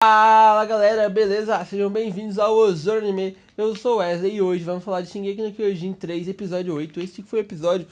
Fala galera, beleza? Sejam bem-vindos ao Ozoro Anime. Eu sou o Wesley e hoje vamos falar de Shingeki no Kyojin 3, episódio 8. Este foi um episódio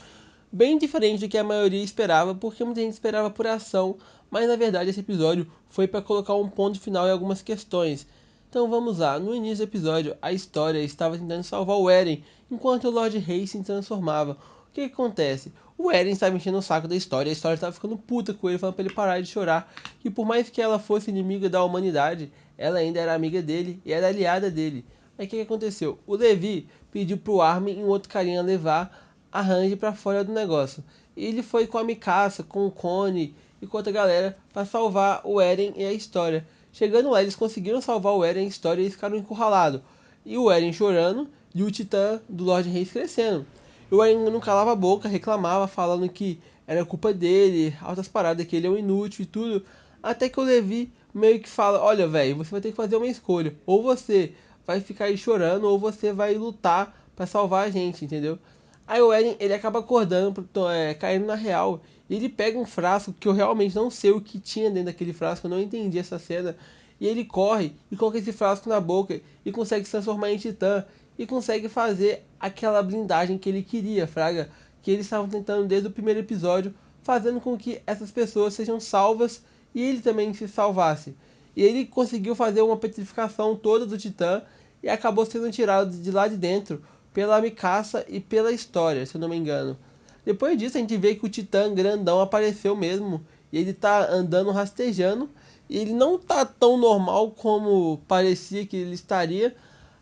bem diferente do que a maioria esperava, porque muita gente esperava por ação, mas na verdade esse episódio foi para colocar um ponto final em algumas questões. Então vamos lá, no início do episódio a história estava tentando salvar o Eren, enquanto o Lord Rei se transformava. O que acontece? O Eren estava enchendo o saco da história, a história estava ficando puta com ele, falando pra ele parar de chorar. E por mais que ela fosse inimiga da humanidade, ela ainda era amiga dele e era aliada dele. Aí o que aconteceu? O Levi pediu pro Armin e um outro carinha levar a Range pra fora do negócio. E ele foi com a Mikasa, com o Cone e com outra galera para salvar o Eren e a história. Chegando lá, eles conseguiram salvar o Eren e a história e eles ficaram encurralados. E o Eren chorando e o Titã do Lord Reis crescendo. E o Eren não calava a boca, reclamava, falando que era culpa dele, altas paradas, que ele é um inútil e tudo. Até que o Levi meio que fala: olha, velho, você vai ter que fazer uma escolha. Ou você vai ficar aí chorando, ou você vai lutar para salvar a gente, entendeu? Aí o Eren, ele acaba acordando, caindo na real. E ele pega um frasco que eu realmente não sei o que tinha dentro daquele frasco, eu não entendi essa cena. E ele corre e coloca esse frasco na boca e consegue se transformar em titã. E consegue fazer aquela blindagem que ele queria, fraga. Que eles estavam tentando desde o primeiro episódio, fazendo com que essas pessoas sejam salvas e ele também se salvasse. E ele conseguiu fazer uma petrificação toda do titã e acabou sendo tirado de lá de dentro pela Mikasa e pela história, se eu não me engano. Depois disso a gente vê que o Titã grandão apareceu mesmo e ele tá andando rastejando e ele não tá tão normal como parecia que ele estaria.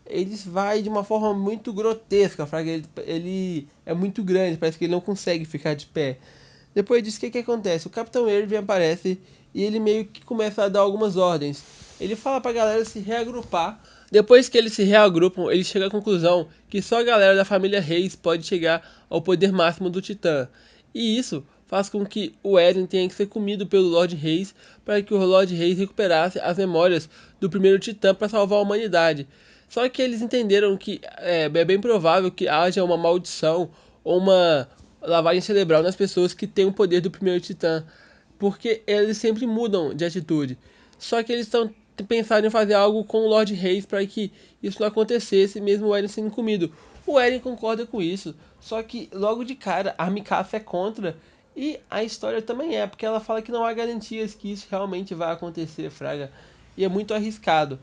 Ele vai de uma forma muito grotesca, fraga. Ele é muito grande, parece que ele não consegue ficar de pé. Depois disso, o que acontece? O Capitão Irving aparece e ele meio que começa a dar algumas ordens. Ele fala pra galera se reagrupar. Depois que eles se reagrupam, ele chega à conclusão que só a galera da família Reis pode chegar ao poder máximo do Titã. E isso faz com que o Eren tenha que ser comido pelo Lord Reis para que o Lord Reis recuperasse as memórias do primeiro Titã para salvar a humanidade. Só que eles entenderam que é bem provável que haja uma maldição ou uma lavagem cerebral nas pessoas que têm o poder do primeiro Titã, porque eles sempre mudam de atitude. Só que eles estão pensando em fazer algo com o Lord Reis para que isso não acontecesse, mesmo o Eren sendo comido. O Eren concorda com isso, só que logo de cara a Mikasa é contra e a história também é, porque ela fala que não há garantias que isso realmente vai acontecer, fraga, e é muito arriscado.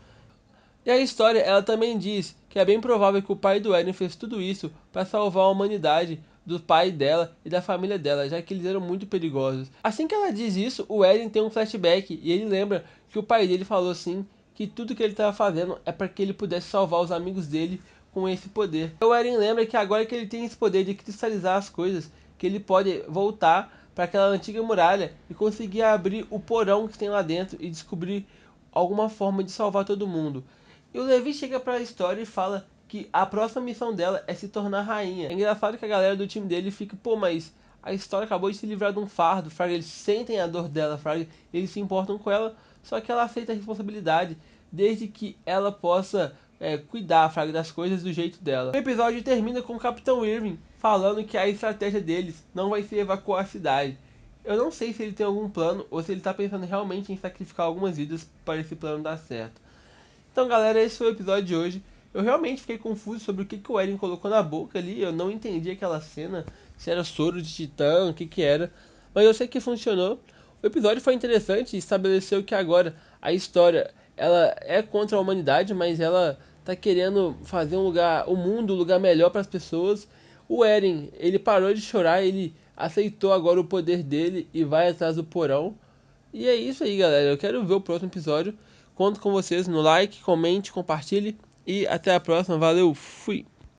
E a história, ela também diz que é bem provável que o pai do Eren fez tudo isso para salvar a humanidade do pai dela e da família dela, já que eles eram muito perigosos. Assim que ela diz isso, o Eren tem um flashback e ele lembra que o pai dele falou assim que tudo que ele estava fazendo é para que ele pudesse salvar os amigos dele com esse poder. O Eren lembra que agora que ele tem esse poder de cristalizar as coisas, que ele pode voltar para aquela antiga muralha e conseguir abrir o porão que tem lá dentro e descobrir alguma forma de salvar todo mundo. E o Levi chega pra história e fala que a próxima missão dela é se tornar rainha. É engraçado que a galera do time dele fica, pô, mas a história acabou de se livrar de um fardo, fraga, eles sentem a dor dela, fraga, eles se importam com ela, só que ela aceita a responsabilidade, desde que ela possa cuidar, fraga, das coisas do jeito dela. O episódio termina com o Capitão Irving falando que a estratégia deles não vai ser evacuar a cidade. Eu não sei se ele tem algum plano ou se ele tá pensando realmente em sacrificar algumas vidas para esse plano dar certo. Então, galera, esse foi o episódio de hoje. Eu realmente fiquei confuso sobre o que o Eren colocou na boca ali. Eu não entendi aquela cena, se era soro de titã, o que era. Mas eu sei que funcionou. O episódio foi interessante e estabeleceu que agora a história ela é contra a humanidade, mas ela tá querendo fazer o mundo um lugar melhor para as pessoas. O Eren, ele parou de chorar, ele aceitou agora o poder dele e vai atrás do porão. E é isso aí, galera. Eu quero ver o próximo episódio. Conto com vocês no like, comente, compartilhe. E até a próxima. Valeu, fui!